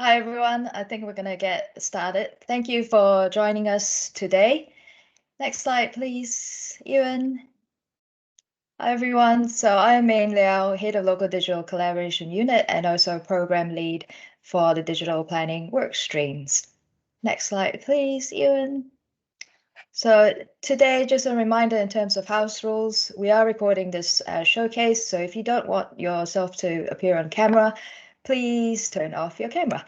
Hi, everyone. I think we're going to get started. Thank you for joining us today. Next slide, please, Ewan. Hi, everyone. So I'm Main Liao, Head of Local Digital Collaboration Unit and also Program Lead for the Digital Planning Workstreams. Next slide, please, Ewan. So today, just a reminder in terms of house rules, we are recording this showcase. So if you don't want yourself to appear on camera, please turn off your camera.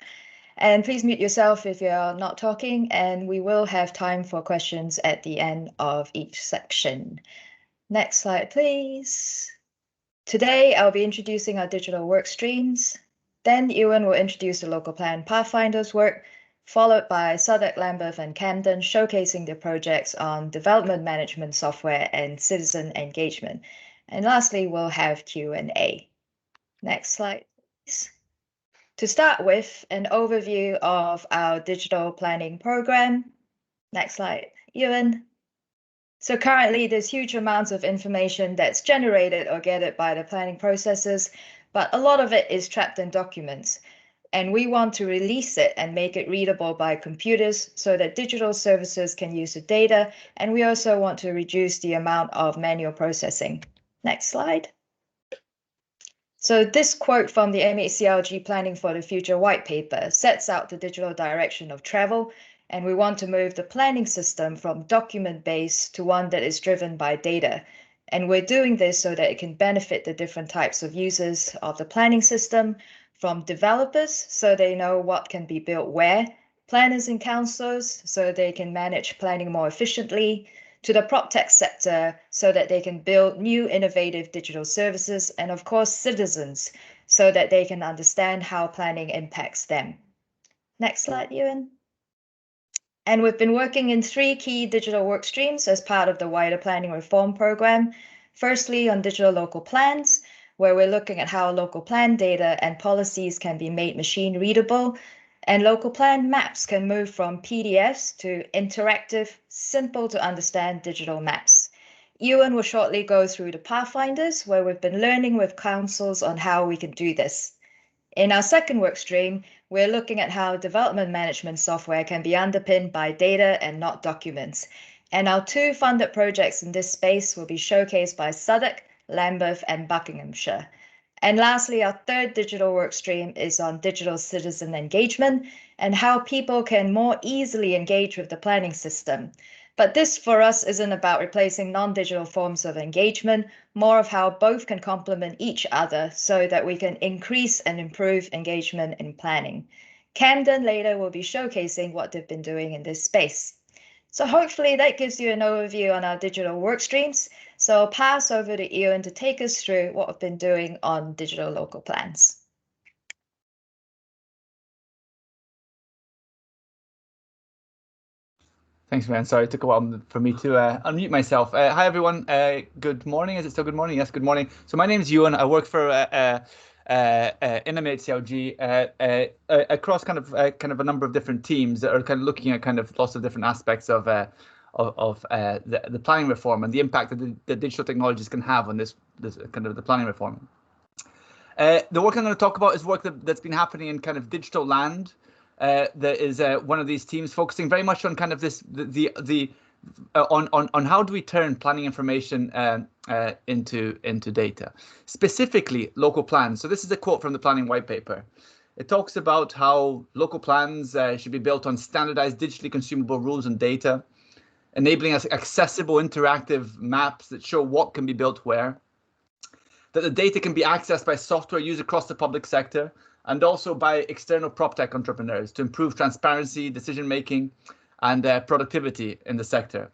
And please mute yourself if you're not talking, and we will have time for questions at the end of each section. Next slide, please. Today, I'll be introducing our digital work streams. Then Ewan will introduce the local plan pathfinders work, followed by Southwark, Lambeth, and Camden showcasing their projects on development management software and citizen engagement. And lastly, we'll have Q&A. Next slide, please. To start with, an overview of our digital planning program. Next slide, Ewan. So currently, there's huge amounts of information that's generated or gathered by the planning processes, but a lot of it is trapped in documents. And we want to release it and make it readable by computers so that digital services can use the data. And we also want to reduce the amount of manual processing. Next slide. So this quote from the MHCLG Planning for the Future white paper sets out the digital direction of travel, and we want to move the planning system from document-based to one that is driven by data. And we're doing this so that it can benefit the different types of users of the planning system, from developers so they know what can be built where, planners and councillors so they can manage planning more efficiently, to the proptech sector so that they can build new innovative digital services, and of course citizens so that they can understand how planning impacts them. Next slide, Ewan. And we've been working in 3 key digital work streams as part of the wider planning reform program. Firstly, on digital local plans, where we're looking at how local plan data and policies can be made machine readable. And local plan maps can move from PDFs to interactive, simple to understand digital maps. Ewan will shortly go through the pathfinders, where we've been learning with councils on how we can do this. In our second work stream, we're looking at how development management software can be underpinned by data and not documents. And our 2 funded projects in this space will be showcased by Southwark, Lambeth, and Buckinghamshire. And lastly, our third digital work stream is on digital citizen engagement and how people can more easily engage with the planning system. But this for us isn't about replacing non-digital forms of engagement, more of how both can complement each other so that we can increase and improve engagement in planning. Camden later will be showcasing what they've been doing in this space. So hopefully that gives you an overview on our digital work streams. So I'll pass over to Ewan to take us through what we've been doing on digital local plans. Thanks, man. Sorry, it took a while for me to unmute myself. Hi, everyone. Good morning. Is it still good morning? Yes, good morning. So my name is Ewan. I work for in MHCLG across kind of a number of different teams that are kind of looking at kind of lots of different aspects of the planning reform and the impact that the digital technologies can have on this kind of the planning reform. The work I'm going to talk about is work that's been happening in kind of digital land. That is one of these teams focusing very much on kind of this on how do we turn planning information into data, specifically local plans. So this is a quote from the planning white paper. It talks about how local plans should be built on standardized digitally consumable rules and data, enabling us accessible interactive maps that show what can be built where, that the data can be accessed by software used across the public sector and also by external proptech entrepreneurs to improve transparency, decision-making, and productivity in the sector.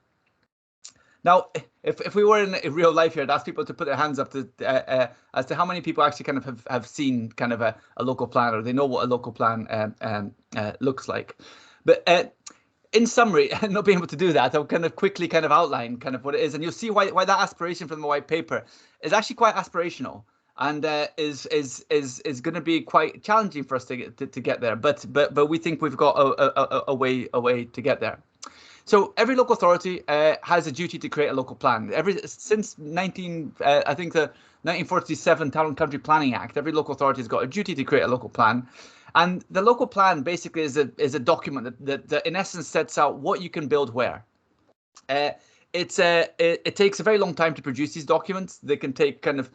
Now, if we were in real life here, I'd ask people to put their hands up to, as to how many people actually kind of have seen kind of a local plan, or they know what a local plan looks like. But in summary, not being able to do that, I'll kind of quickly kind of outline kind of what it is, and you'll see why that aspiration from the white paper is actually quite aspirational. And is going to be quite challenging for us to get there, but we think we've got a way to get there. So every local authority has a duty to create a local plan. Since I think the 1947 Town and Country Planning Act, every local authority has got a duty to create a local plan, And the local plan basically is a document that in essence sets out what you can build where. It takes a very long time to produce these documents. They can take kind of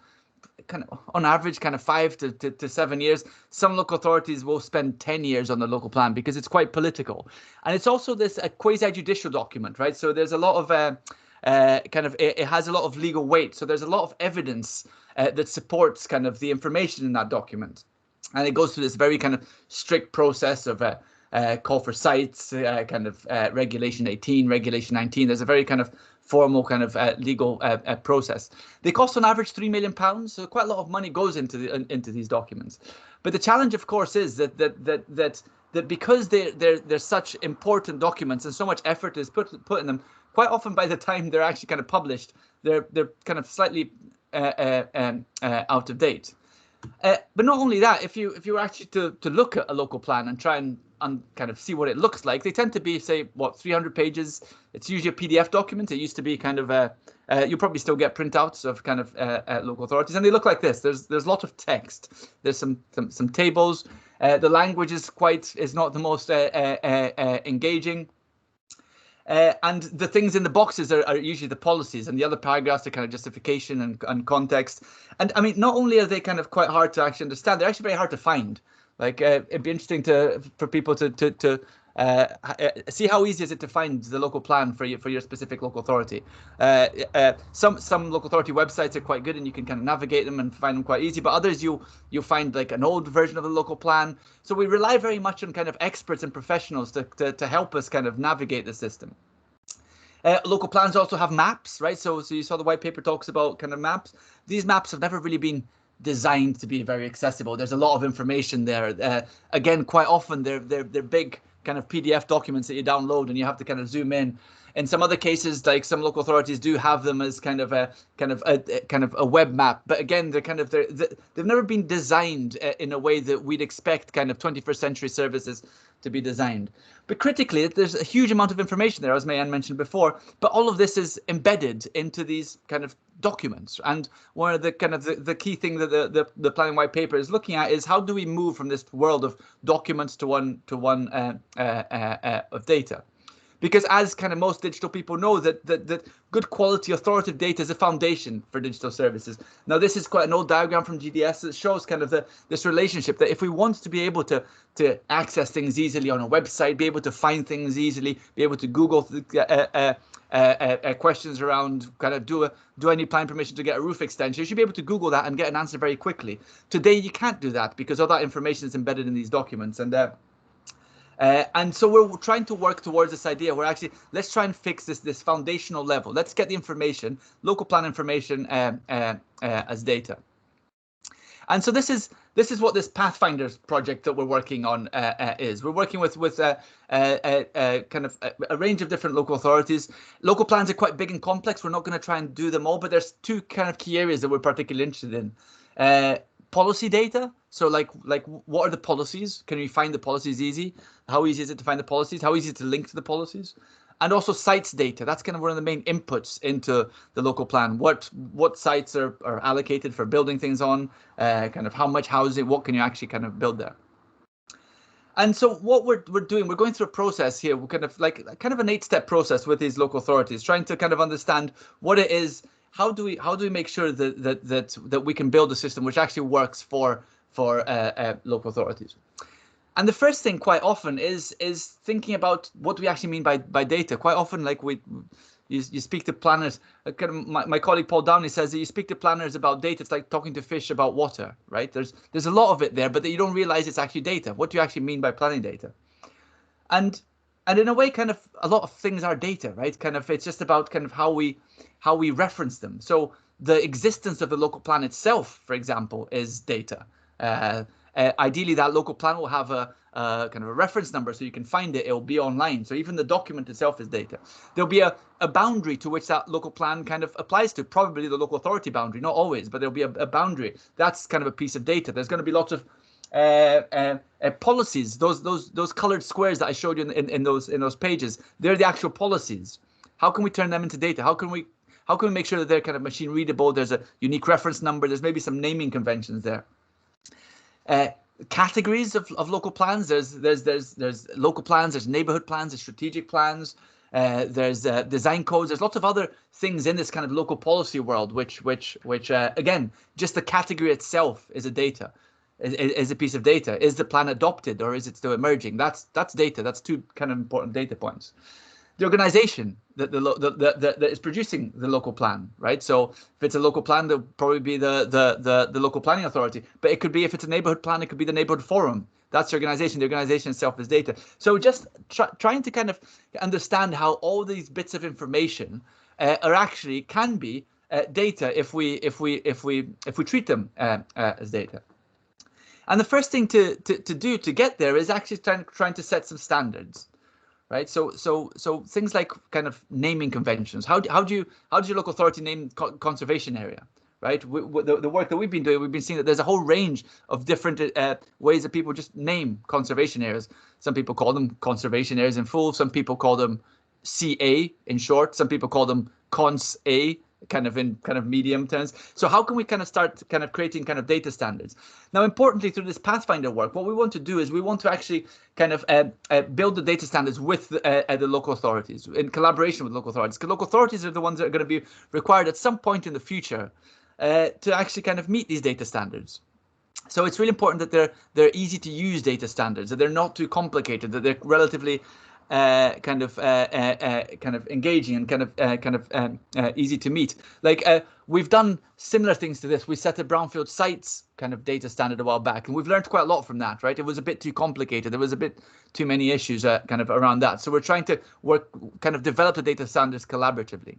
on average 5 to 7 years. Some local authorities will spend 10 years on the local plan because it's quite political, and it's also a quasi-judicial document, right? So there's a lot of it has a lot of legal weight. So there's a lot of evidence that supports kind of the information in that document, and it goes through this very kind of strict process of call for sites, Regulation 18, Regulation 19. There's a very kind of formal kind of legal process. They cost on average £3 million, so quite a lot of money goes into these documents. But the challenge, of course, is that because they're such important documents and so much effort is put in them, quite often by the time they're actually kind of published, they're kind of slightly out of date. But not only that, if you were actually to look at a local plan and try and kind of see what it looks like, they tend to be, say, 300 pages. It's usually a PDF document. It used to be kind of you probably still get printouts of kind of local authorities, and they look like this. There's a lot of text. There's some tables. The language is not the most engaging. And the things in the boxes are usually the policies, and the other paragraphs are kind of justification and context. And I mean, not only are they kind of quite hard to actually understand, they're actually very hard to find. Like it'd be interesting for people to see how easy is it to find the local plan for your specific local authority. Some local authority websites are quite good and you can kind of navigate them and find them quite easy, but others you'll find like an old version of the local plan. So we rely very much on kind of experts and professionals to help us kind of navigate the system. Local plans also have maps, right? So you saw the white paper talks about kind of maps. These maps have never really been designed to be very accessible. There's a lot of information there. Again, quite often they're big kind of PDF documents that you download and you have to kind of zoom in. In some other cases, like some local authorities do have them as kind of a web map, but again, they've never been designed in a way that we'd expect kind of 21st century services to be designed. But critically, there's a huge amount of information there, as Mayanne mentioned before, but all of this is embedded into these kind of documents. And one of the kind of the key thing that the planning white paper is looking at is how do we move from this world of documents to one of data? Because as kind of most digital people know, that good quality authoritative data is a foundation for digital services. Now, this is quite an old diagram from GDS that shows kind of this relationship that if we want to be able to access things easily on a website, be able to find things easily, be able to Google questions around kind of do I need planning permission to get a roof extension, you should be able to Google that and get an answer very quickly. Today, you can't do that because all that information is embedded in these documents. And so we're trying to work towards this idea where actually let's try and fix this foundational level. Let's get the information, local plan information as data. And so this is what this pathfinders project that we're working on is. We're working with kind of a range of different local authorities. Local plans are quite big and complex. We're not going to try and do them all, but there's two kind of key areas that we're particularly interested in. Policy data. So like what are the policies? Can we find the policies easy? How easy is it to find the policies? How easy is it to link to the policies? And also sites data. That's kind of one of the main inputs into the local plan. What sites are allocated for building things on, kind of how much housing, what can you actually kind of build there? And so what we're doing, we're going through a process here. We're kind of an 8-step process with these local authorities, trying to kind of understand what it is. How do we make sure that we can build a system which actually works for local authorities? And the first thing quite often is thinking about what we actually mean by data. Quite often, like you speak to planners. Kind of my colleague Paul Downey says that you speak to planners about data. It's like talking to fish about water, right? There's a lot of it there, but that you don't realize it's actually data. What do you actually mean by planning data? And in a way, kind of a lot of things are data, right? Kind of it's just about kind of how we reference them. So the existence of the local plan itself, for example, is data. Ideally, that local plan will have a kind of a reference number so you can find it. It will be online. So even the document itself is data. There'll be a boundary to which that local plan kind of applies to, probably the local authority boundary, not always, but there'll be a boundary. That's kind of a piece of data. There's going to be lots of policies. Those colored squares that I showed you in those pages, they're the actual policies. How can we turn them into data? How can we make sure that they're kind of machine readable? There's a unique reference number. There's maybe some naming conventions there. categories of local plans. There's local plans, there's neighborhood plans, there's strategic plans, there's design codes. There's lots of other things in this kind of local policy world, which again, just the category itself is a data, is a piece of data. Is the plan adopted or is it still emerging? That's data. That's two kind of important data points. The organization that is producing the local plan, right? So if it's a local plan, there'll probably be the local planning authority. But it could be, if it's a neighborhood plan, it could be the neighborhood forum. That's the organization. The organization itself is data. So just trying to kind of understand how all these bits of information are actually can be data if we treat them as data. And the first thing to do to get there is actually trying to set some standards. Right, so things like kind of naming conventions. How do your local authority name conservation area? Right, the work that we've been doing, we've been seeing that there's a whole range of different ways that people just name conservation areas. Some people call them conservation areas in full. Some people call them CA in short. Some people call them Cons A, kind of in medium terms. So how can we kind of start kind of creating kind of data standards? Now, importantly, through this Pathfinder work, what we want to do is we want to actually kind of build the data standards with the local authorities, in collaboration with local authorities, because local authorities are the ones that are going to be required at some point in the future to actually kind of meet these data standards. So it's really important that they're easy to use data standards, that they're not too complicated, that they're relatively kind of engaging and kind of easy to meet. Like we've done similar things to this. We set a brownfield sites kind of data standard a while back, and we've learned quite a lot from that. Right, it was a bit too complicated. There was a bit too many issues kind of around that. So we're trying to develop the data standards collaboratively.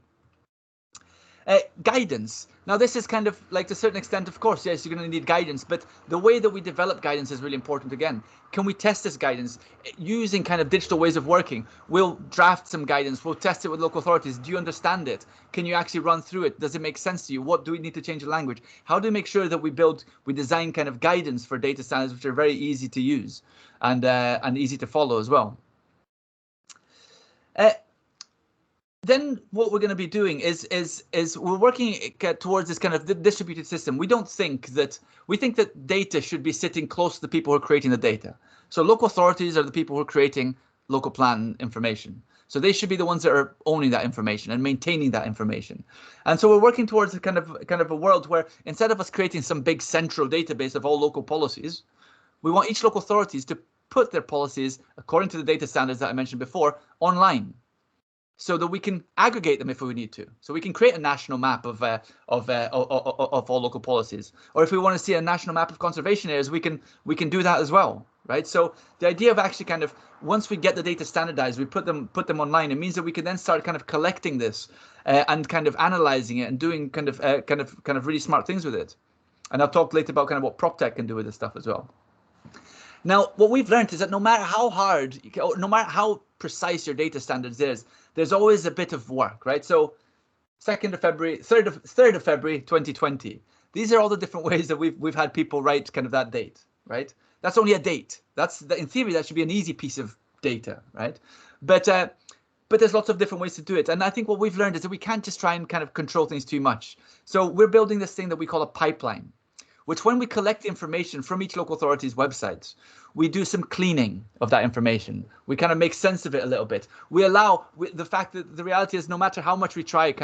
Guidance. Now, this is kind of like, to a certain extent, of course, yes, you're going to need guidance, but the way that we develop guidance is really important again. Can we test this guidance using kind of digital ways of working? We'll draft some guidance. We'll test it with local authorities. Do you understand it? Can you actually run through it? Does it make sense to you? What do we need to change the language? How do we make sure that we design kind of guidance for data standards which are very easy to use and easy to follow as well? Then what we're going to be doing is we're working towards this kind of distributed system. We think that data should be sitting close to the people who are creating the data. So local authorities are the people who are creating local plan information. So they should be the ones that are owning that information and maintaining that information. And so we're working towards a kind of a world where, instead of us creating some big central database of all local policies, we want each local authorities to put their policies according to the data standards that I mentioned before online, so that we can aggregate them if we need to. So we can create a national map of all local policies. Or if we want to see a national map of conservation areas, we can do that as well, right? So the idea of actually kind of, once we get the data standardized, we put them online. It means that we can then start kind of collecting this and kind of analyzing it and doing kind of really smart things with it. And I'll talk later about kind of what proptech can do with this stuff as well. Now, what we've learned is that no matter how hard, no matter how precise your data standards is, there's always a bit of work, right? So 2nd of February, 3rd of February, 2020. These are all the different ways that we've had people write kind of that date, right? That's only a date. In theory, that should be an easy piece of data, right? But there's lots of different ways to do it. And I think what we've learned is that we can't just try and kind of control things too much. So we're building this thing that we call a pipeline, which, when we collect the information from each local authority's websites, we do some cleaning of that information. We kind of make sense of it a little bit. We allow the fact that the reality is, no matter how much we try,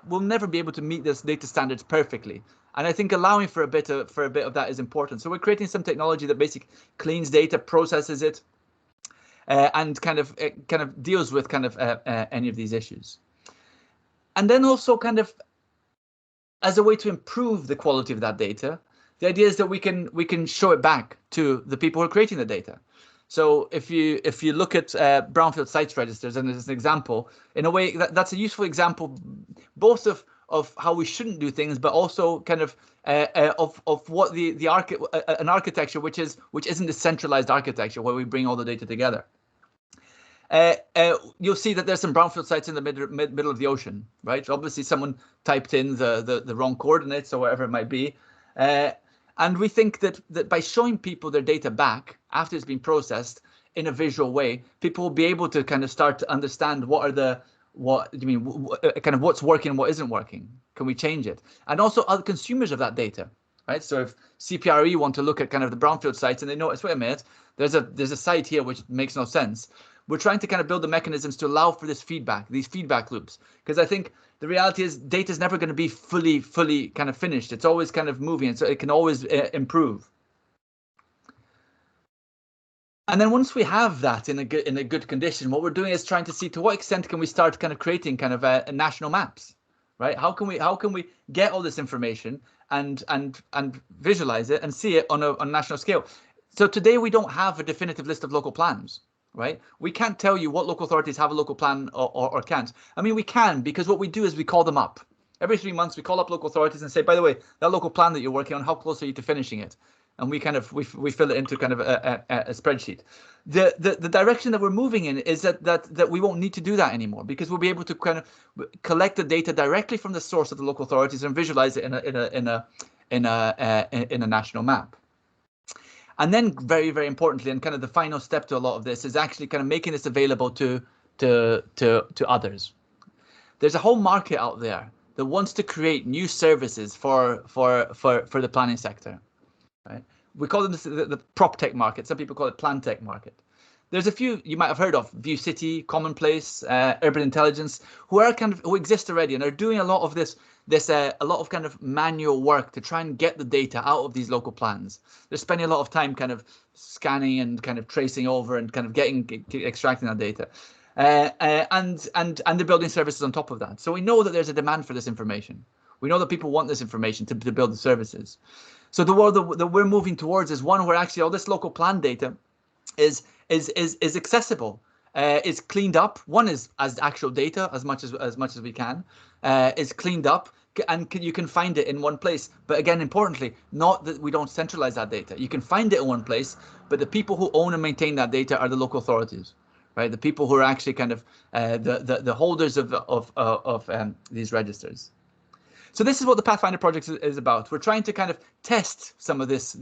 we'll never be able to meet this data standards perfectly. And I think allowing for a bit of that is important. So we're creating some technology that basically cleans data, processes it, and kind of deals with any of these issues. And then also kind of, as a way to improve the quality of that data, the idea is that we can show it back to the people who are creating the data. So if you look at brownfield sites registers, and as an example, in a way that's a useful example, both of how we shouldn't do things, but also kind of what an architecture which isn't a centralized architecture where we bring all the data together. You'll see that there's some brownfield sites in the middle of the ocean, right? Obviously, someone typed in the wrong coordinates or whatever it might be. And we think that by showing people their data back after it's been processed in a visual way, people will be able to kind of start to understand what's working and what isn't working. Can we change it? And also other consumers of that data right? So if CPRE want to look at kind of the brownfield sites and they notice, wait a minute, there's a site here which makes no sense. We're trying to kind of build the mechanisms to allow for this feedback, these feedback loops, because I think the reality is data is never going to be fully kind of finished. It's always kind of moving, and so it can always improve. And then once we have that in a good condition, what we're doing is trying to see to what extent can we start kind of creating kind of a national maps, right? How can we get all this information and visualize it and see it on a national scale? So today we don't have a definitive list of local plans, right? We can't tell you what local authorities have a local plan or can't. I mean, we can, because what we do is we call them up. Every 3 months, we call up local authorities and say, by the way, that local plan that you're working on, how close are you to finishing it? And we kind of we fill it into kind of a spreadsheet. The direction that we're moving in is that we won't need to do that anymore, because we'll be able to kind of collect the data directly from the source of the local authorities and visualize it in a national map. And then very importantly, and kind of the final step to a lot of this, is actually kind of making this available to others. There's a whole market out there that wants to create new services for the planning sector. Right? We call them the proptech market. Some people call it plan tech market. There's a few you might have heard of: View City, Commonplace, Urban Intelligence, who exist already and are doing a lot of a lot of kind of manual work to try and get the data out of these local plans. They're spending a lot of time kind of scanning and kind of tracing over and kind of extracting that data. And they're building services on top of that. So we know that there's a demand for this information. We know that people want this information to build the services. So the world that we're moving towards is one where actually all this local plan data is accessible, is cleaned up. One is as actual data as much as we can, is cleaned up, and you can find it in one place. But again, importantly, not that we don't centralize that data. You can find it in one place, but the people who own and maintain that data are the local authorities, right? The people who are actually kind of the holders of these registers. So this is what the Pathfinder project is about. We're trying to kind of test some of this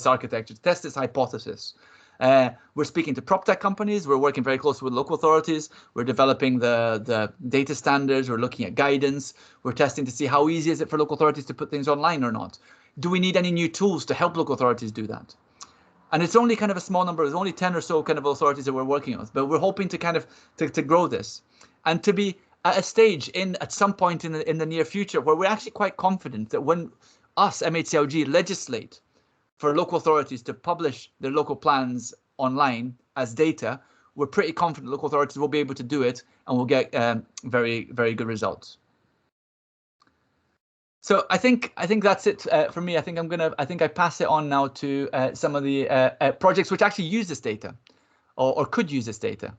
architecture, test this hypothesis. We're speaking to proptech companies. We're working very closely with local authorities. We're developing the data standards. We're looking at guidance. We're testing to see how easy is it for local authorities to put things online or not. Do we need any new tools to help local authorities do that? And it's only kind of a small number. There's only 10 or so kind of authorities that we're working with, but we're hoping to kind of to grow this and to be at a stage at some point in the near future where we're actually quite confident that when us, MHCLG, legislate for local authorities to publish their local plans online as data, we're pretty confident local authorities will be able to do it and we'll get very good results. So I think that's it for me. I think I pass it on now to some of the projects which actually use this data or could use this data.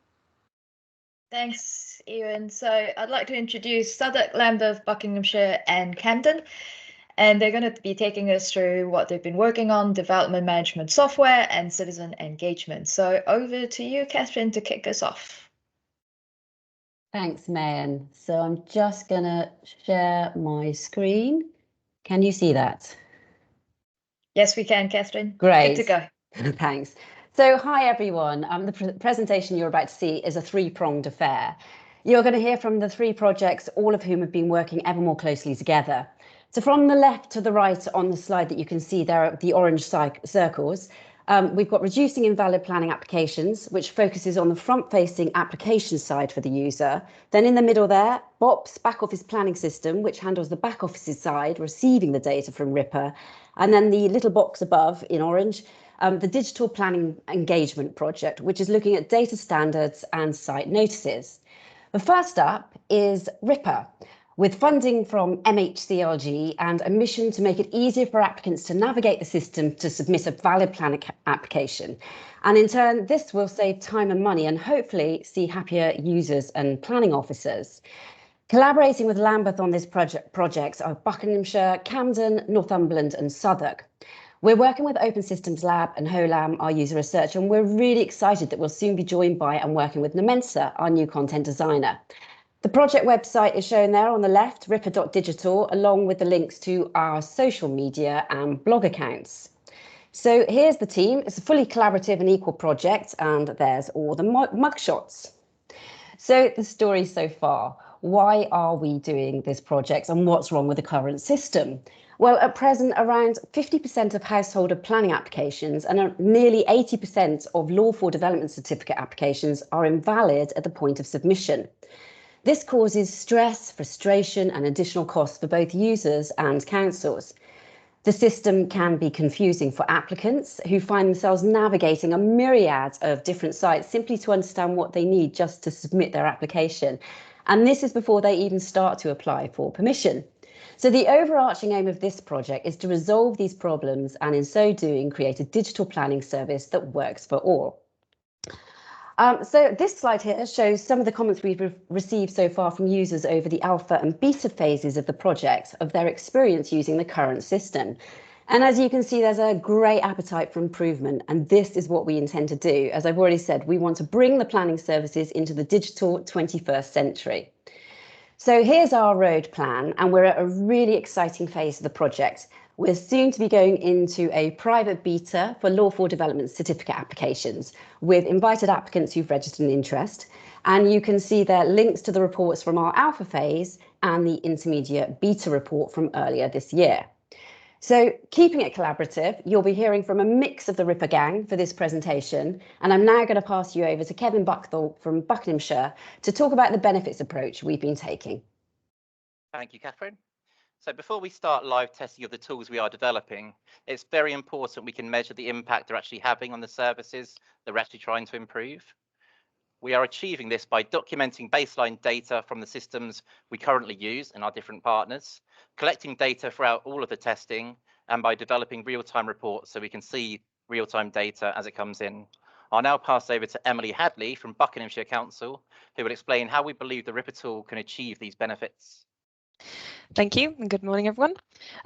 Thanks, Ewan. So I'd like to introduce Southwark, Lambeth, Buckinghamshire and Camden. And they're going to be taking us through what they've been working on, development management software and citizen engagement. So over to you, Catherine, to kick us off. Thanks, Mayan. So I'm just going to share my screen. Can you see that? Yes, we can, Catherine. Great. Good to go. Thanks. So hi, everyone. The presentation you're about to see is a three-pronged affair. You're going to hear from the three projects, all of whom have been working ever more closely together. So from the left to the right on the slide that you can see there are the orange circles. We've got Reducing Invalid Planning Applications, which focuses on the front-facing application side for the user. Then in the middle there, BOPS, Back Office Planning System, which handles the back office side, receiving the data from RIPA. And then the little box above in orange, the Digital Planning Engagement Project, which is looking at data standards and site notices. The first up is RIPA, with funding from MHCLG and a mission to make it easier for applicants to navigate the system to submit a valid planning application. And in turn, this will save time and money and hopefully see happier users and planning officers. Collaborating with Lambeth on this project are Buckinghamshire, Camden, Northumberland and Southwark. We're working with Open Systems Lab and HOLAM, our user research, and we're really excited that we'll soon be joined by and working with Nemensa, our new content designer. The project website is shown there on the left, ripa.digital, along with the links to our social media and blog accounts. So here's the team. It's a fully collaborative and equal project, and there's all the mugshots. So the story so far. why are we doing this project and what's wrong with the current system? Well, at present, around 50% of householder planning applications and nearly 80% of lawful development certificate applications are invalid at the point of submission. This causes stress, frustration, and additional costs for both users and councils. The system can be confusing for applicants who find themselves navigating a myriad of different sites simply to understand what they need just to submit their application. And this is before they even start to apply for permission. So the overarching aim of this project is to resolve these problems and in so doing create a digital planning service that works for all. So this slide here shows some of the comments we've received so far from users over the alpha and beta phases of the project, of their experience using the current system. And as you can see, there's a great appetite for improvement, and this is what we intend to do. As I've already said, we want to bring the planning services into the digital 21st century. So here's our road plan, and we're at a really exciting phase of the project. We're soon to be going into a private beta for lawful development certificate applications with invited applicants who've registered an interest. And you can see there links to the reports from our alpha phase and the intermediate beta report from earlier this year. So keeping it collaborative, you'll be hearing from a mix of the RIPA gang for this presentation. And I'm now going to pass you over to Kevin Buckthorpe from Buckinghamshire to talk about the benefits approach we've been taking. Thank you, Catherine. So before we start live testing of the tools we are developing, it's very important we can measure the impact they're actually having on the services that we're actually trying to improve. We are achieving this by documenting baseline data from the systems we currently use and our different partners, collecting data throughout all of the testing, and by developing real-time reports so we can see real-time data as it comes in. I'll now pass over to Emily Hadley from Buckinghamshire Council, who will explain how we believe the RIPA tool can achieve these benefits. Thank you and good morning, everyone.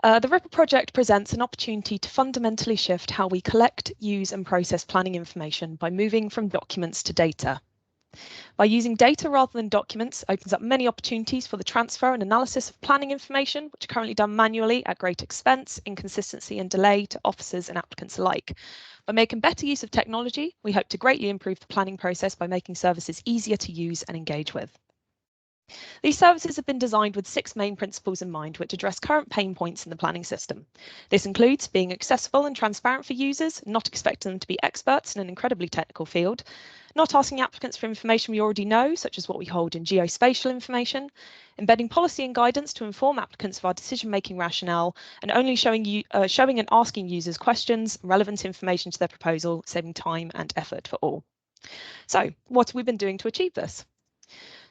The RIPA project presents an opportunity to fundamentally shift how we collect, use and process planning information by moving from documents to data. By using data rather than documents opens up many opportunities for the transfer and analysis of planning information, which are currently done manually at great expense, inconsistency and delay to officers and applicants alike. By making better use of technology, we hope to greatly improve the planning process by making services easier to use and engage with. These services have been designed with 6 main principles in mind, which address current pain points in the planning system. This includes being accessible and transparent for users, not expecting them to be experts in an incredibly technical field, not asking applicants for information we already know, such as what we hold in geospatial information, embedding policy and guidance to inform applicants of our decision-making rationale, and only showing and asking users questions, relevant information to their proposal, saving time and effort for all. So, what have we been doing to achieve this?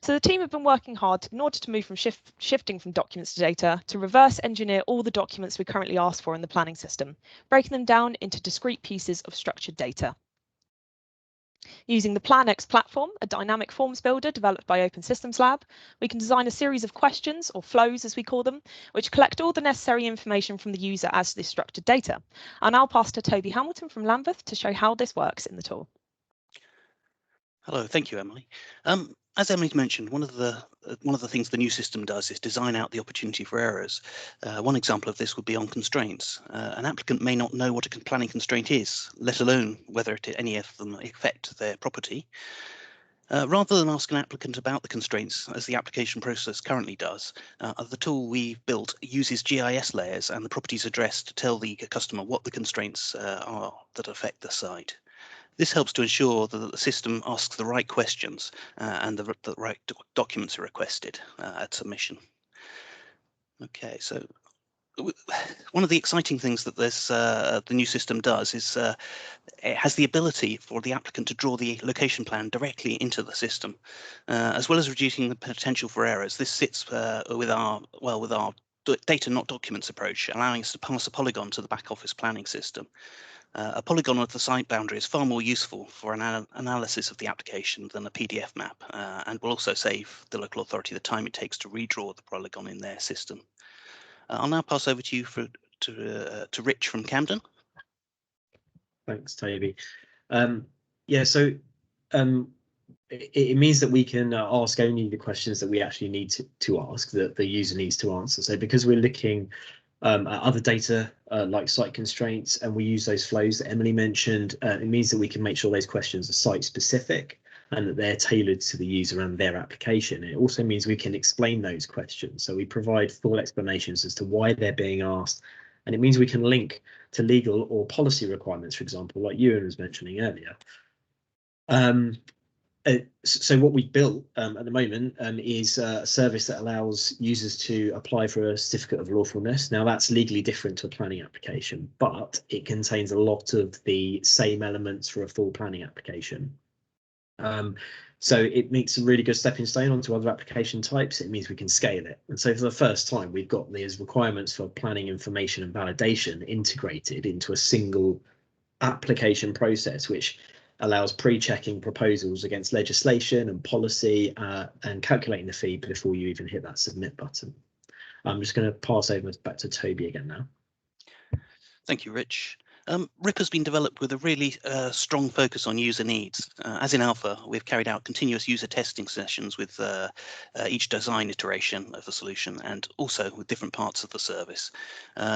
So the team have been working hard in order to move from shifting from documents to data to reverse engineer all the documents we currently ask for in the planning system, breaking them down into discrete pieces of structured data. Using the PlanX platform, a dynamic forms builder developed by Open Systems Lab, we can design a series of questions, or flows as we call them, which collect all the necessary information from the user as this structured data. I'll now pass to Toby Hamilton from Lambeth to show how this works in the tool. Hello, thank you, Emily. As Emily mentioned, one of the things the new system does is design out the opportunity for errors. One example of this would be on constraints. An applicant may not know what a planning constraint is, let alone whether any of them affect their property. Rather than ask an applicant about the constraints, as the application process currently does, the tool we've built uses GIS layers and the property's address to tell the customer what the constraints are that affect the site. This helps to ensure that the system asks the right questions and the right documents are requested at submission. Okay, so one of the exciting things that the new system does is it has the ability for the applicant to draw the location plan directly into the system, as well as reducing the potential for errors. This sits with our data not documents approach, allowing us to pass a polygon to the back office planning system. A polygon of the site boundary is far more useful for an analysis of the application than a PDF map, and will also save the local authority the time it takes to redraw the polygon in their system. I'll now pass over to you to Rich from Camden. Thanks, Toby. It means that we can ask only the questions that we actually need to ask, that the user needs to answer. So because we're looking at other data like site constraints, and we use those flows that Emily mentioned, it means that we can make sure those questions are site specific, and that they're tailored to the user and their application. It also means we can explain those questions. So we provide full explanations as to why they're being asked. And it means we can link to legal or policy requirements, for example, like Ewan was mentioning earlier. So what we've built at the moment is a service that allows users to apply for a certificate of lawfulness. Now that's legally different to a planning application, but it contains a lot of the same elements for a full planning application. So it makes a really good stepping stone onto other application types. It means we can scale it. And so for the first time, we've got these requirements for planning information and validation integrated into a single application process, which allows pre-checking proposals against legislation and policy and calculating the fee before you even hit that submit button. I'm just going to pass over back to Toby again now. Thank you, Rich. RIPA has been developed with a really strong focus on user needs. As in Alpha, we've carried out continuous user testing sessions with each design iteration of the solution and also with different parts of the service.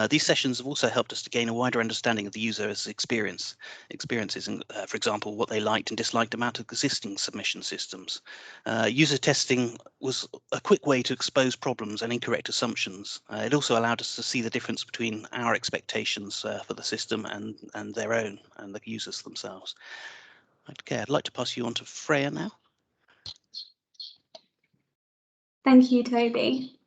These sessions have also helped us to gain a wider understanding of the user's experiences, and, for example, what they liked and disliked about existing submission systems. User testing was a quick way to expose problems and incorrect assumptions. It also allowed us to see the difference between our expectations for the system and their own and the users themselves. Okay, I'd like to pass you on to Freya now. Thank you, Toby.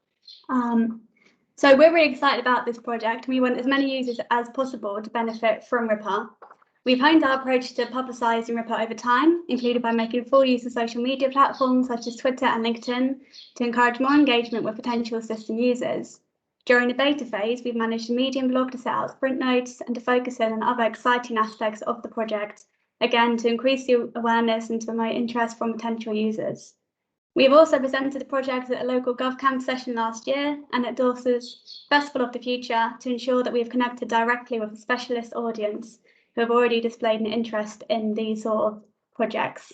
So we're really excited about this project. We want as many users as possible to benefit from RIPA. We've honed our approach to publicising RIPA over time, included by making full use of social media platforms such as Twitter and LinkedIn to encourage more engagement with potential system users. During the beta phase, we've managed a Medium blog to set out sprint notes and to focus in on other exciting aspects of the project, again, to increase the awareness and to promote interest from potential users. We have also presented the project at a local GovCamp session last year and at Dorset's Festival of the Future to ensure that we have connected directly with a specialist audience who have already displayed an interest in these sort of projects.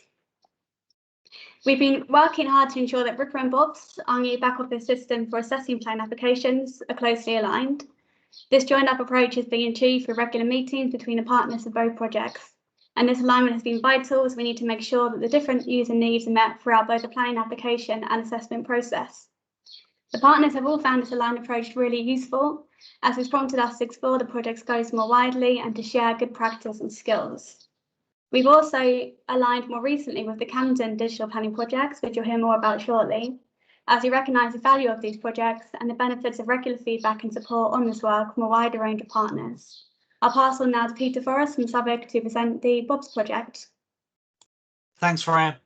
We've been working hard to ensure that RIPA and BOPS, our new back office system for assessing plan applications, are closely aligned. This joined up approach is being achieved through regular meetings between the partners of both projects. And this alignment has been vital as we need to make sure that the different user needs are met throughout both the planning application and assessment process. The partners have all found this aligned approach really useful, as it's prompted us to explore the project's goals more widely and to share good practice and skills. We've also aligned more recently with the Camden digital planning projects, which you'll hear more about shortly, as we recognise the value of these projects and the benefits of regular feedback and support on this work from a wider range of partners. I'll pass on now to Peter Forrest from Southwark to present the BOPS project. Thanks, Freya.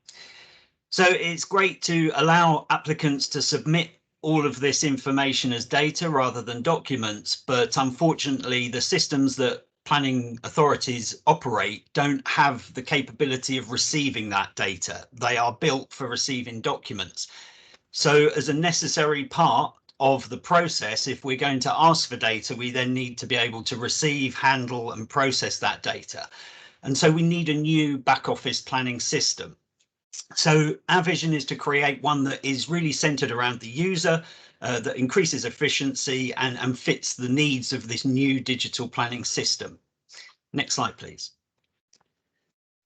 So it's great to allow applicants to submit all of this information as data rather than documents, but unfortunately the systems that planning authorities operate don't have the capability of receiving that data. They are built for receiving documents. So as a necessary part of the process, if we're going to ask for data, we then need to be able to receive, handle and process that data. And so we need a new back office planning system. So our vision is to create one that is really centered around the user, that increases efficiency and fits the needs of this new digital planning system. Next slide, please.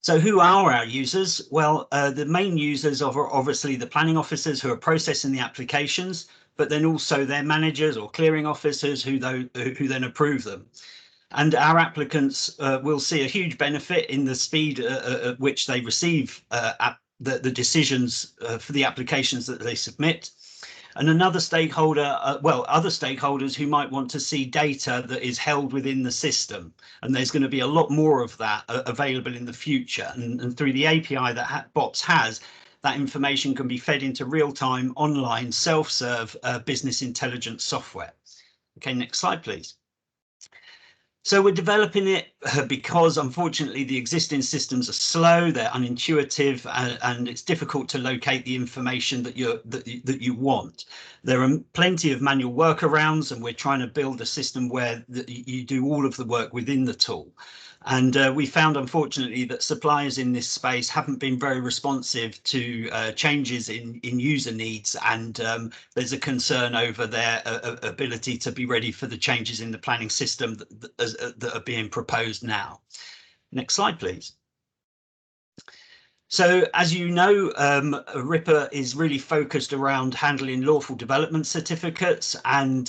So who are our users? Well, the main users are obviously the planning officers who are processing the applications, but then also their managers or clearing officers who then approve them. And our applicants will see a huge benefit in the speed at which they receive the decisions for the applications that they submit. And another stakeholder, other stakeholders who might want to see data that is held within the system. And there's going to be a lot more of that available in the future. And through the API that BOPS has, that information can be fed into real-time, online, self-serve business intelligence software. Okay, next slide, please. So we're developing it because unfortunately the existing systems are slow, they're unintuitive, and it's difficult to locate the information that you want. There are plenty of manual workarounds, and we're trying to build a system where you do all of the work within the tool. And we found, unfortunately, that suppliers in this space haven't been very responsive to changes in user needs, and there's a concern over their ability to be ready for the changes in the planning system that are being proposed now. Next slide, please. So, as you know, RIPA is really focused around handling lawful development certificates, and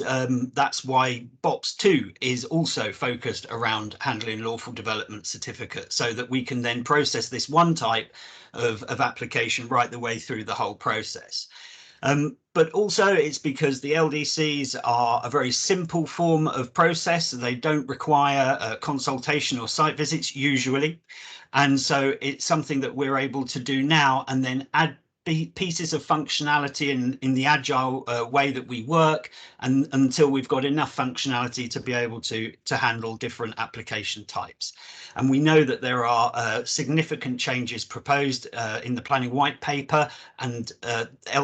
that's why BOPS 2 is also focused around handling lawful development certificates, so that we can then process this one type of application right the way through the whole process. But also it's because the LDCs are a very simple form of process. They don't require consultation or site visits usually. And so it's something that we're able to do now and then add pieces of functionality in the agile way that we work, and until we've got enough functionality to be able to handle different application types. And we know that there are significant changes proposed in the planning white paper, and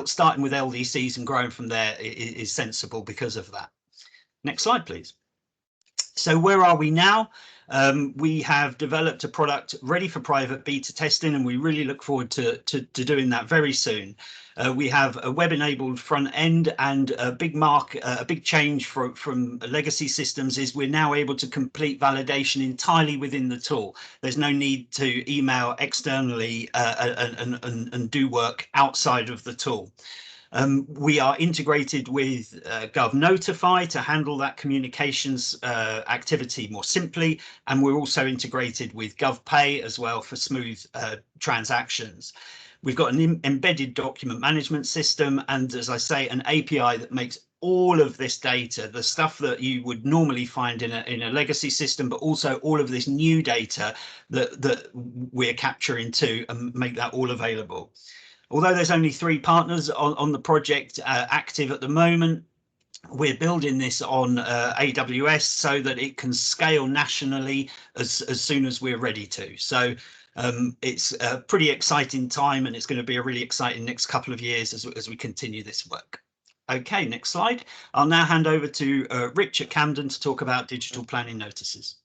starting with LDCs and growing from there is sensible because of that. Next slide, please. So where are we now? We have developed a product ready for private beta testing, and we really look forward to doing that very soon. We have a web-enabled front end, and a big change from legacy systems is we're now able to complete validation entirely within the tool. There's no need to email externally and do work outside of the tool. We are integrated with GovNotify to handle that communications activity more simply, and we're also integrated with GovPay as well for smooth transactions. We've got an embedded document management system, and as I say, an API that makes all of this data, the stuff that you would normally find in a legacy system, but also all of this new data that we're capturing too, and make that all available. Although there's only 3 partners on the project active at the moment, we're building this on AWS so that it can scale nationally as soon as we're ready to. So it's a pretty exciting time, and it's going to be a really exciting next couple of years as we continue this work. Okay, next slide. I'll now hand over to Rich at Camden to talk about digital planning notices.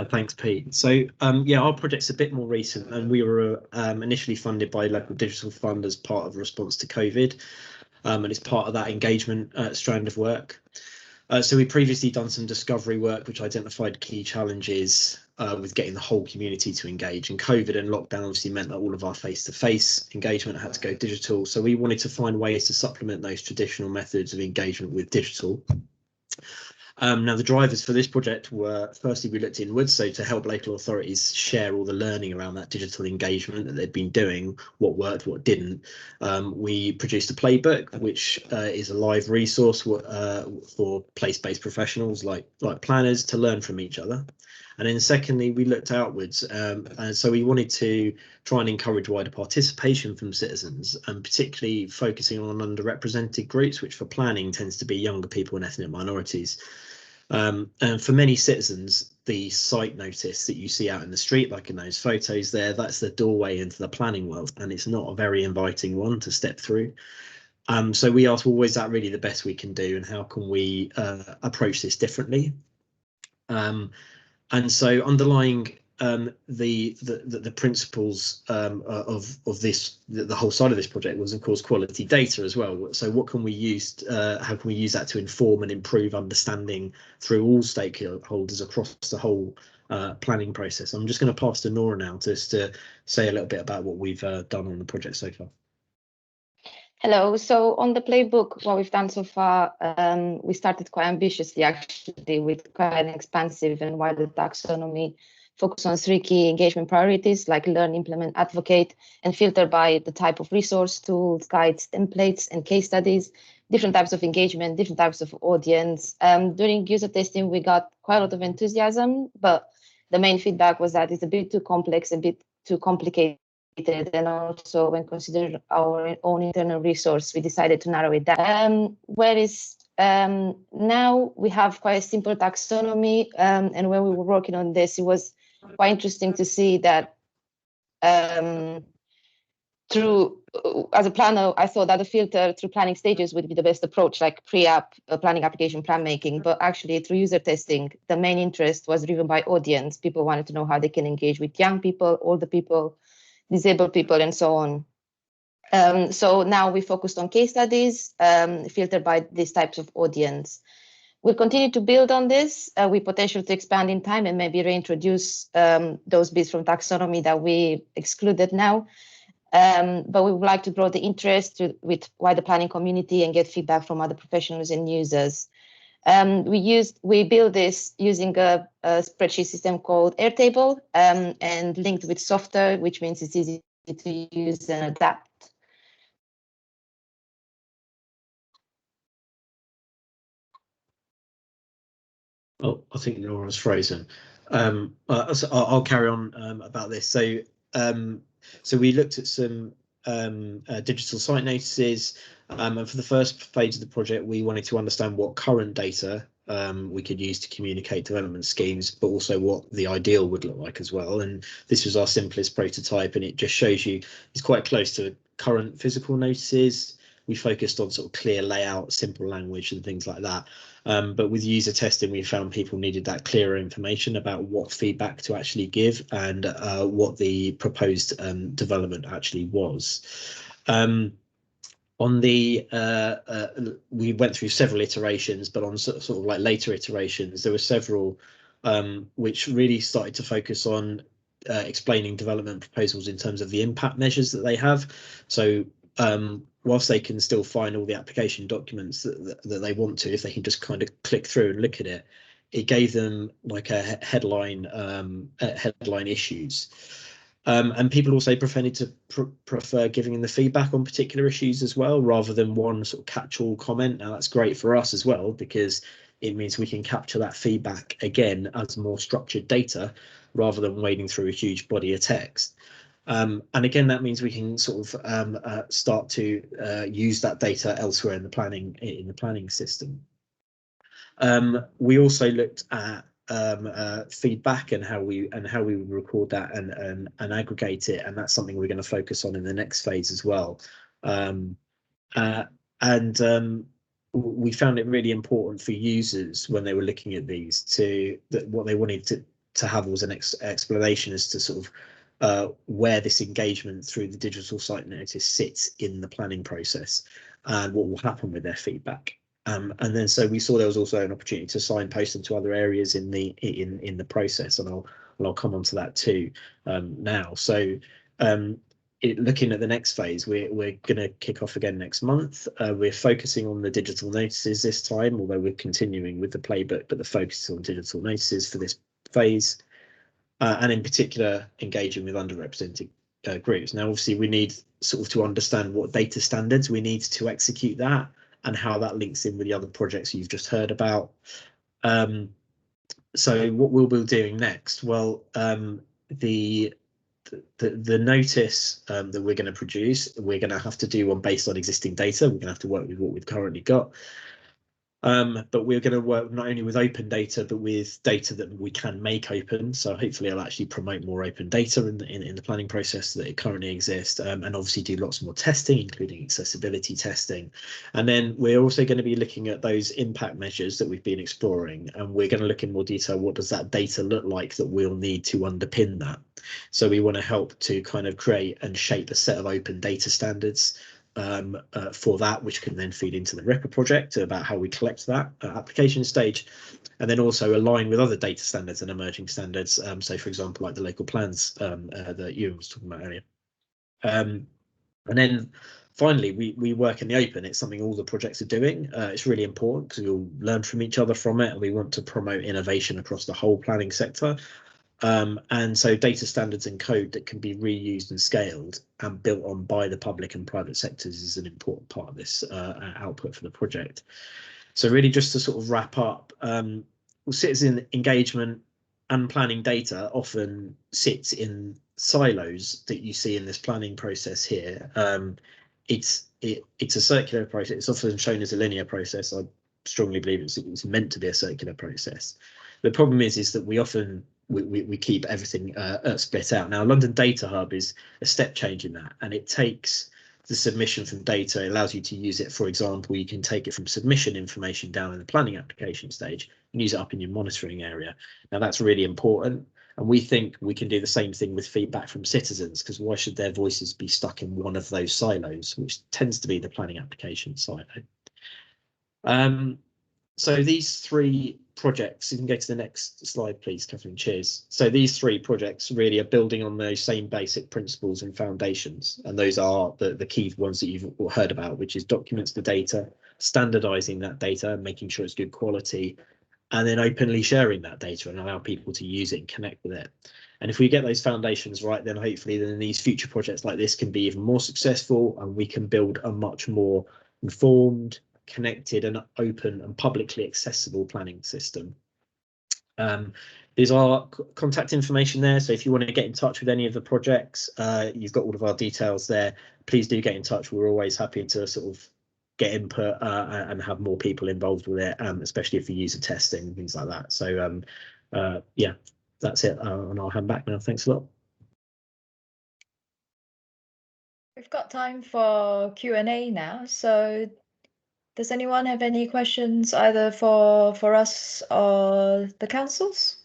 Thanks, Pete. So yeah, our project's a bit more recent, and we were initially funded by local digital fund as part of a response to COVID, and it's part of that engagement strand of work. So we previously done some discovery work which identified key challenges with getting the whole community to engage, and COVID and lockdown obviously meant that all of our face-to-face engagement had to go digital. So we wanted to find ways to supplement those traditional methods of engagement with digital. Now, the drivers for this project were, firstly, we looked inwards, so to help local authorities share all the learning around that digital engagement that they'd been doing, what worked, what didn't. We produced a playbook, which is a live resource for place-based professionals like planners to learn from each other. And then secondly, we looked outwards, and so we wanted to try and encourage wider participation from citizens, and particularly focusing on underrepresented groups, which for planning tends to be younger people and ethnic minorities. And for many citizens, the site notice that you see out in the street, like in those photos there, that's the doorway into the planning world, and it's not a very inviting one to step through. So we asked, well, is that really the best we can do, and how can we approach this differently? And so underlying the principles of this, the whole side of this project was, of course, quality data as well. So what can we use? How can we use that to inform and improve understanding through all stakeholders across the whole planning process? I'm just going to pass to Nora now just to say a little bit about what we've done on the project so far. Hello. So on the playbook, what we've done so far, we started quite ambitiously, actually, with quite an expansive and wider taxonomy, focus on 3 key engagement priorities like learn, implement, advocate, and filter by the type of resource, tools, guides, templates, and case studies, different types of engagement, different types of audience. During user testing, we got quite a lot of enthusiasm, but the main feedback was that it's a bit too complex, a bit too complicated. And also when considering our own internal resource, we decided to narrow it down. Whereas now we have quite a simple taxonomy, and when we were working on this, it was quite interesting to see that as a planner, I thought that the filter through planning stages would be the best approach, like pre-app planning application plan making. But actually through user testing, the main interest was driven by audience. People wanted to know how they can engage with young people, older people, disabled people, and so on. So now we focused on case studies filtered by these types of audience. We'll continue to build on this with potential to expand in time and maybe reintroduce those bits from taxonomy that we excluded now. But we would like to grow the interest with wider planning community and get feedback from other professionals and users. We built this using a spreadsheet system called Airtable and linked with software, which means it's easy to use and adapt. Oh, I think Laura's frozen. So I'll carry on about this. So we looked at some digital site notices, and for the first phase of the project, we wanted to understand what current data we could use to communicate development schemes, but also what the ideal would look like as well. And this was our simplest prototype, and it just shows you it's quite close to current physical notices. We focused on sort of clear layout, simple language and things like that. But with user testing, we found people needed that clearer information about what feedback to actually give and what the proposed development actually was. On the we went through several iterations, but on sort of like later iterations, there were several which really started to focus on explaining development proposals in terms of the impact measures that they have. So whilst they can still find all the application documents that they want to, if they can just kind of click through and look at it, it gave them like a headline issues. And people also preferred to prefer giving them the feedback on particular issues as well, rather than one sort of catch-all comment. Now that's great for us as well, because it means we can capture that feedback again as more structured data, rather than wading through a huge body of text. And again, that means we can sort of start to use that data elsewhere in the planning system. We also looked at feedback and how we would record that and aggregate it, and that's something we're going to focus on in the next phase as well. We found it really important for users when they were looking at these that what they wanted to have was an explanation as to sort of where this engagement through the digital site notice sits in the planning process and what will happen with their feedback. And then so we saw there was also an opportunity to signpost them to other areas in the process, and I'll come on to that too now. So looking at the next phase, we're going to kick off again next month. We're focusing on the digital notices this time, although we're continuing with the playbook, but the focus is on digital notices for this phase. And in particular, engaging with underrepresented groups. Now, obviously, we need sort of to understand what data standards we need to execute that and how that links in with the other projects you've just heard about. So what we'll be doing next? Well, the notice that we're going to produce, we're going to have to do one based on existing data. We're going to have to work with what we've currently got. But we're going to work not only with open data, but with data that we can make open. So hopefully I'll actually promote more open data in the planning process that it currently exists, and obviously do lots more testing, including accessibility testing. And then we're also going to be looking at those impact measures that we've been exploring, and we're going to look in more detail, what does that data look like that we'll need to underpin that. So we want to help to kind of create and shape a set of open data standards for that, which can then feed into the RIPA project about how we collect that application stage, and then also align with other data standards and emerging standards. So, for example, like the local plans that Ewan was talking about earlier. And then finally, we work in the open. It's something all the projects are doing. It's really important because we'll learn from each other from it, and we want to promote innovation across the whole planning sector. And so data standards and code that can be reused and scaled and built on by the public and private sectors is an important part of this output for the project. So really, just to sort of wrap up, citizen engagement and planning data often sits in silos that you see in this planning process here. It's a circular process. It's often shown as a linear process. I strongly believe it's meant to be a circular process. The problem is that we often we keep everything split out. Now, London Data Hub is a step change in that, and it takes the submission from data. It allows you to use it. For example, you can take it from submission information down in the planning application stage and use it up in your monitoring area. Now, that's really important, and we think we can do the same thing with feedback from citizens, because why should their voices be stuck in one of those silos, which tends to be the planning application silo? So these three projects, you can go to the next slide, please, Catherine. Cheers. So these three projects really are building on those same basic principles and foundations, and those are the key ones that you've heard about, which is documents to data, standardizing that data, making sure it's good quality, and then openly sharing that data and allow people to use it and connect with it. And if we get those foundations right, then hopefully then these future projects like this can be even more successful, and we can build a much more informed, connected and open and publicly accessible planning system. There's our contact information there, so if you want to get in touch with any of the projects, you've got all of our details there. Please do get in touch. We're always happy to sort of get input and have more people involved with it, especially for user testing and things like that. So yeah, that's it, and I'll hand back now. Thanks a lot. We've got time for Q&A now, so does anyone have any questions either for us or the councils?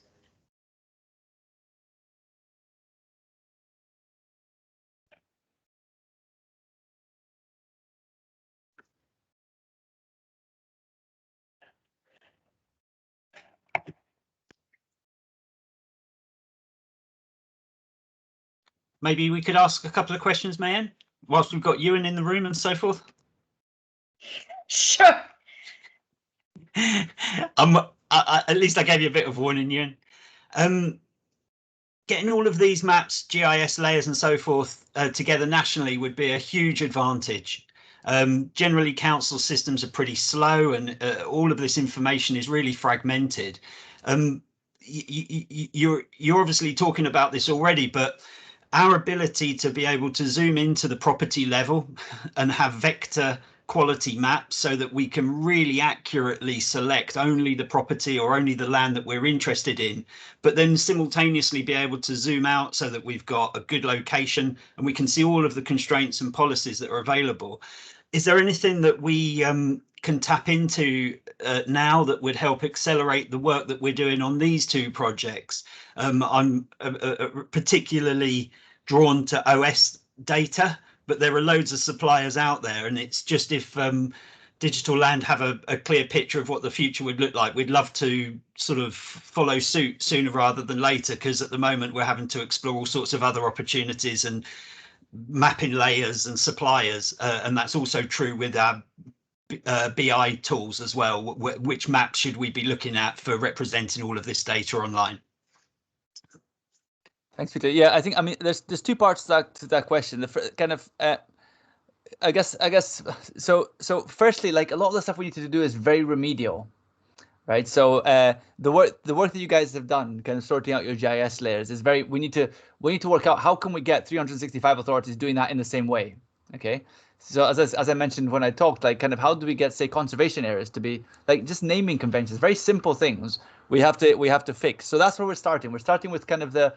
Maybe we could ask a couple of questions, Mayan, whilst we've got Ewan in the room and so forth. Sure. At least I gave you a bit of warning, Ewan. Getting all of these maps, GIS layers and so forth together nationally would be a huge advantage. Generally, council systems are pretty slow, and all of this information is really fragmented. You're obviously talking about this already, but our ability to be able to zoom into the property level and have vector quality maps so that we can really accurately select only the property or only the land that we're interested in, but then simultaneously be able to zoom out so that we've got a good location and we can see all of the constraints and policies that are available. Is there anything that we can tap into now that would help accelerate the work that we're doing on these two projects? I'm particularly drawn to OS data, but there are loads of suppliers out there, and it's just if Digital Land have a clear picture of what the future would look like, we'd love to sort of follow suit sooner rather than later, because at the moment we're having to explore all sorts of other opportunities and mapping layers and suppliers, and that's also true with our BI tools as well. Which maps should we be looking at for representing all of this data online? Thanks, Peter. Yeah, I think, I mean, there's two parts to that question. The kind of I guess so firstly, like, a lot of the stuff we need to do is very remedial, right? So the work that you guys have done, kind of sorting out your GIS layers, is very, we need to work out how can we get 365 authorities doing that in the same way. Okay, so as I mentioned when I talked, like, kind of how do we get, say, conservation areas to be like just naming conventions, very simple things we have to fix. So that's where we're starting. We're starting with kind of the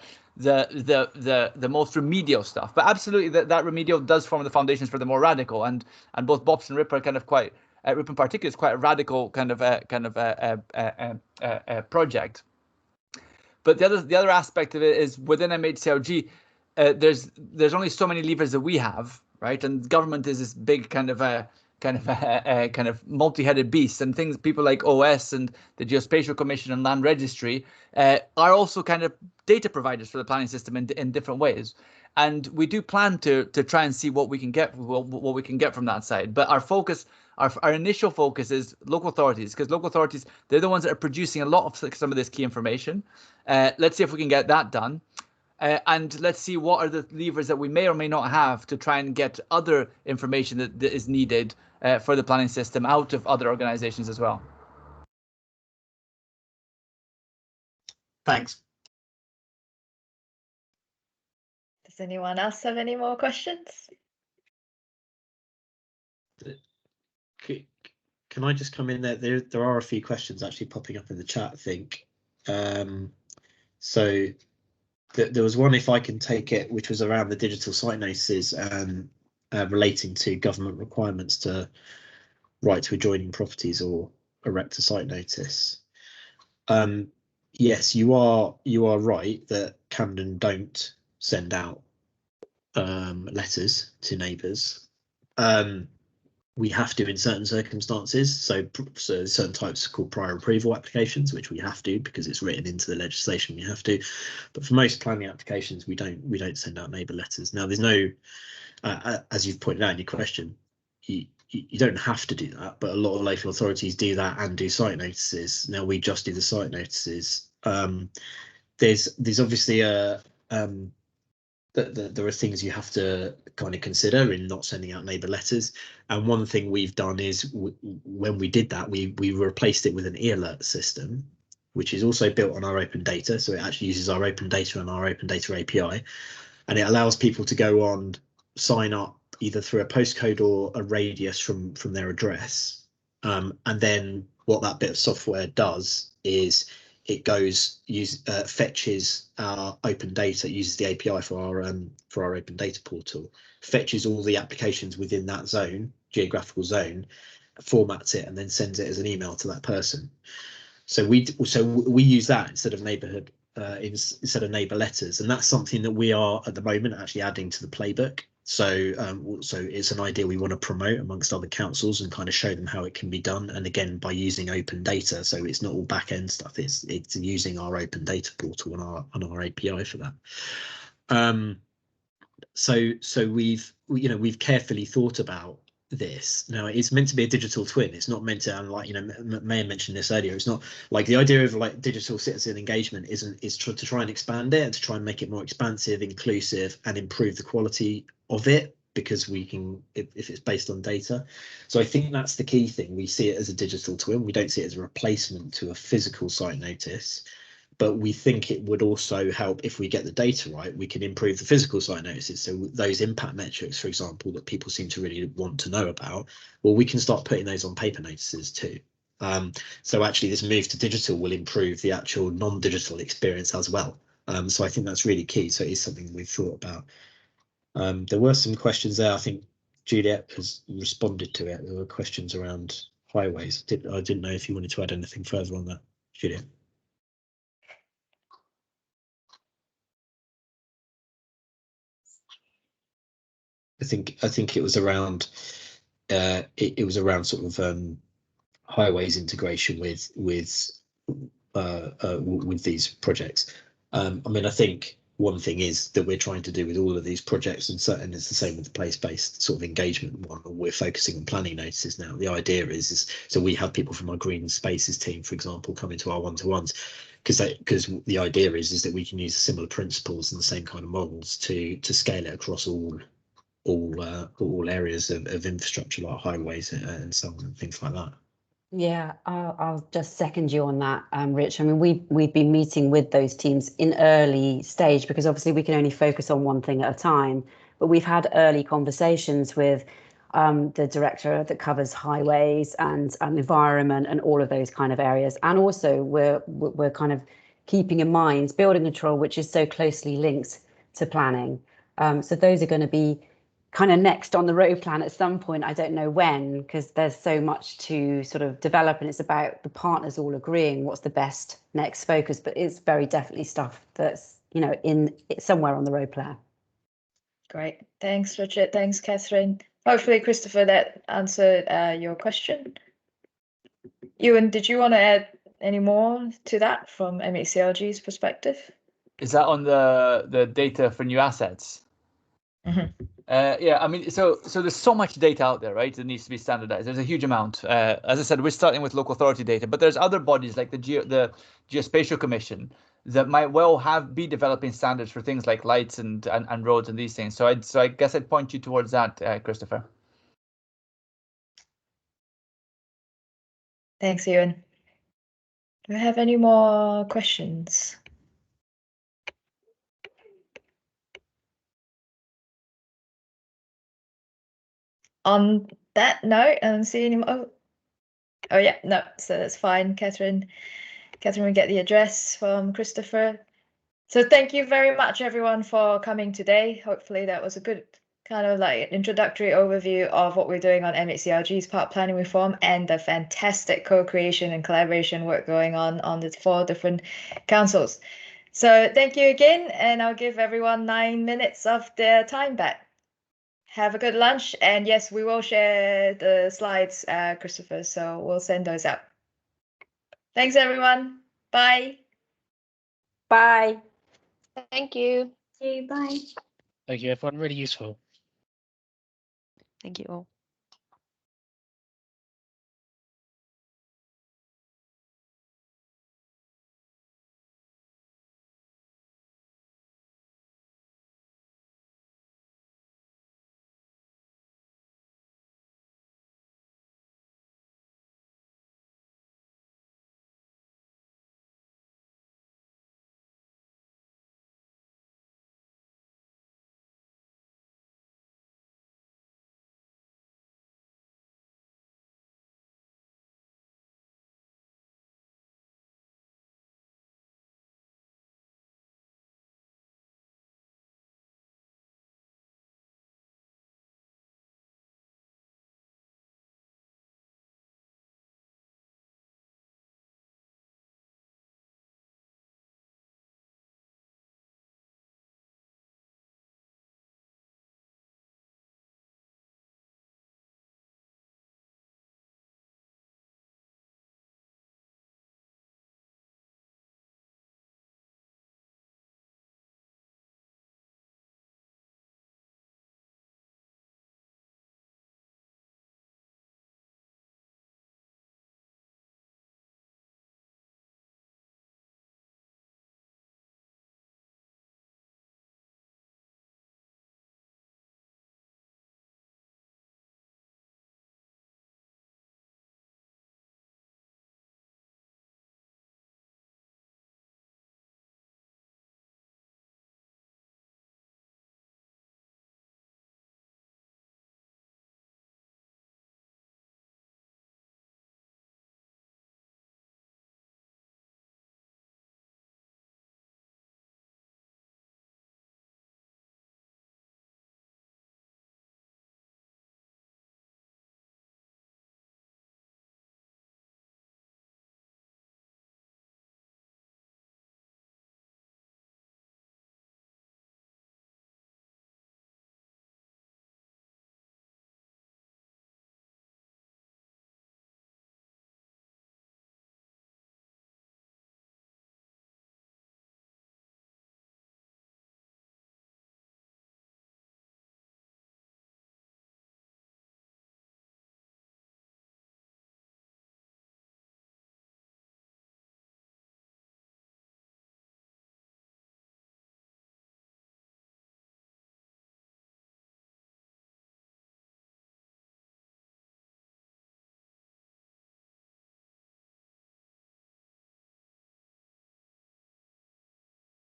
most remedial stuff, but absolutely that remedial does form the foundations for the more radical, and both BOPS and RIPA are kind of quite, RIPA in particular is quite a radical kind of project. But the other aspect of it is within MHCLG, there's only so many levers that we have, right? And government is this big kind of multi-headed beast, and things, people like OS and the Geospatial Commission and Land Registry are also kind of data providers for the planning system in different ways. And we do plan to try and see what we can get from that side. But our focus, our initial focus is local authorities, because local authorities, they're the ones that are producing a lot of some of this key information. Let's see if we can get that done. And let's see what are the levers that we may or may not have to try and get other information that is needed for the planning system out of other organizations as well. Thanks. Does anyone else have any more questions? Can I just come in there? There are a few questions actually popping up in the chat, I think. So there was one, if I can take it, which was around the digital site notices relating to government requirements to right to adjoining properties or erect a site notice. Yes, you are right that Camden don't send out letters to neighbours. we have to in certain circumstances. So certain types are called prior approval applications, which we have to because it's written into the legislation. We have to, but for most planning applications, we don't send out neighbour letters. Now, there's no, as you've pointed out in your question, you don't have to do that, but a lot of local authorities do that and do site notices. Now we just do the site notices. There's obviously there are things you have to kind of consider in not sending out neighbour letters. And one thing we've done is when we did that, we replaced it with an e-alert system, which is also built on our open data. So it actually uses our open data and our open data API, and it allows people to go on, sign up either through a postcode or a radius from their address. And then what that bit of software does is it goes fetches our open data, uses the API for our open data portal, fetches all the applications within that zone, geographical zone, formats it, and then sends it as an email to that person. So we use that instead of neighbourhood, instead of neighbour letters, and that's something that we are at the moment actually adding to the playbook. So so it's an idea we want to promote amongst other councils and kind of show them how it can be done. And again, by using open data, so it's not all back end stuff. It's using our open data portal and our API for that. So we've carefully thought about this. Now it's meant to be a digital twin. It's not meant to, like, you know, May mentioned this earlier, it's not like the idea of like digital citizen engagement is to try and expand it and to try and make it more expansive, inclusive, and improve the quality of it, because we can, if it's based on data. So I think that's the key thing. We see it as a digital twin. We don't see it as a replacement to a physical site notice, but we think it would also help if we get the data right. We can improve the physical site notices. So those impact metrics, for example, that people seem to really want to know about, well, we can start putting those on paper notices too. So actually this move to digital will improve the actual non-digital experience as well. So I think that's really key. So it is something we've thought about. There were some questions there. I think Juliet has responded to it. There were questions around highways. I didn't know if you wanted to add anything further on that, Juliet. I think it was around it was around sort of highways integration with these projects. I mean, I think one thing is that we're trying to do with all of these projects, and it's the same with the place-based sort of engagement one. We're focusing on planning notices now. The idea is so we have people from our green spaces team, for example, come into our one-to-ones, because the idea is that we can use similar principles and the same kind of models to scale it across all areas of infrastructure like highways and so on and things like that. Yeah, I'll just second you on that, Rich. I mean, we've been meeting with those teams in early stage, because obviously we can only focus on one thing at a time. But we've had early conversations with the director that covers highways and environment and all of those kind of areas. And also we're kind of keeping in mind building control, which is so closely linked to planning. So those are going to be kind of next on the road plan at some point. I don't know when, because there's so much to sort of develop, and it's about the partners all agreeing what's the best next focus. But it's very definitely stuff that's, you know, in somewhere on the road plan. Great, thanks Richard, thanks Catherine. Hopefully Christopher, that answered your question. Ewan, did you want to add any more to that from MHCLG's perspective? Is that on the data for new assets? Mm-hmm. Yeah, I mean, so there's so much data out there, right? That needs to be standardized. There's a huge amount. As I said, we're starting with local authority data, but there's other bodies like the Geospatial Commission that might well be developing standards for things like lights and roads and these things. So I guess I'd point you towards that, Christopher. Thanks, Ewan. Do we have any more questions? On that note, I don't see any more. Oh yeah, no, so that's fine. Catherine will get the address from Christopher. So thank you very much, everyone, for coming today. Hopefully that was a good kind of like introductory overview of what we're doing on MHCLG's part planning reform and the fantastic co-creation and collaboration work going on the 4 different councils. So thank you again, and I'll give everyone 9 minutes of their time back. have a good lunch. And yes, we will share the slides, Christopher, so we'll send those out. Thanks, everyone. Bye. Bye. Thank you. Bye. Thank you, everyone. Really useful. Thank you all.